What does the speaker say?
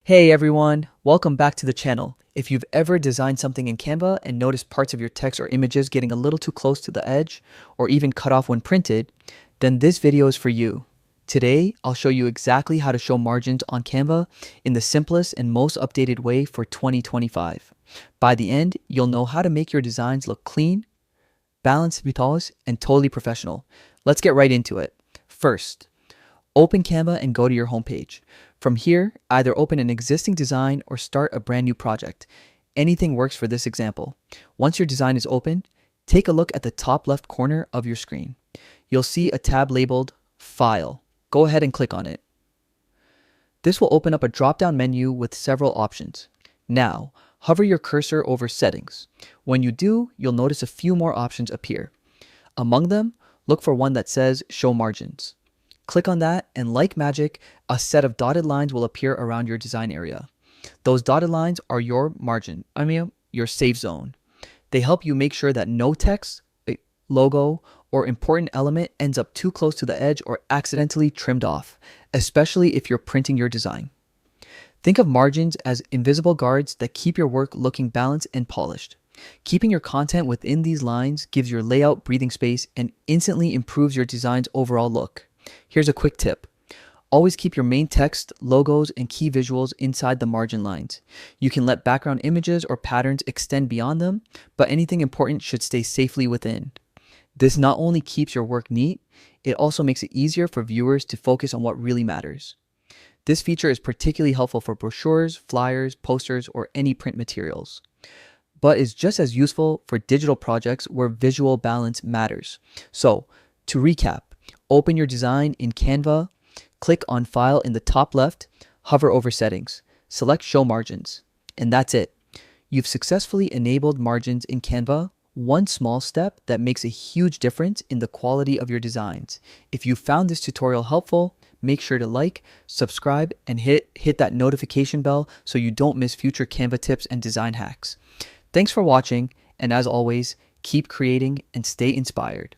Hey everyone, welcome back to the channel. If you've ever designed something in Canva and noticed parts of your text or images getting a little too close to the edge or even cut off when printed, then this video is for you. Today, I'll show you exactly how to show margins on Canva in the simplest and most updated way for 2025. By the end, you'll know how to make your designs look clean, balanced, and totally professional. Let's get right into it. First, open Canva and go to your homepage. From here, either open an existing design or start a brand new project. Anything works for this example. Once your design is open, take a look at the top left corner of your screen. You'll see a tab labeled File. Go ahead and click on it. This will open up a drop-down menu with several options. Now, hover your cursor over Settings. When you do, you'll notice a few more options appear. Among them, look for one that says Show Margins. Click on that, and like magic, a set of dotted lines will appear around your design area. Those dotted lines are your your safe zone. They help you make sure that no text, logo, or important element ends up too close to the edge or accidentally trimmed off, especially if you're printing your design. Think of margins as invisible guards that keep your work looking balanced and polished. Keeping your content within these lines gives your layout breathing space and instantly improves your design's overall look. Here's a quick tip. Always keep your main text, logos, and key visuals inside the margin lines. You can let background images or patterns extend beyond them, but anything important should stay safely within. This not only keeps your work neat, it also makes it easier for viewers to focus on what really matters. This feature is particularly helpful for brochures, flyers, posters, or any print materials, but is just as useful for digital projects where visual balance matters. So, to recap, open your design in Canva, click on File in the top left, hover over Settings, select Show Margins, and that's it. You've successfully enabled margins in Canva, one small step that makes a huge difference in the quality of your designs. If you found this tutorial helpful, make sure to like, subscribe, and hit that notification bell so you don't miss future Canva tips and design hacks. Thanks for watching, and as always, keep creating and stay inspired.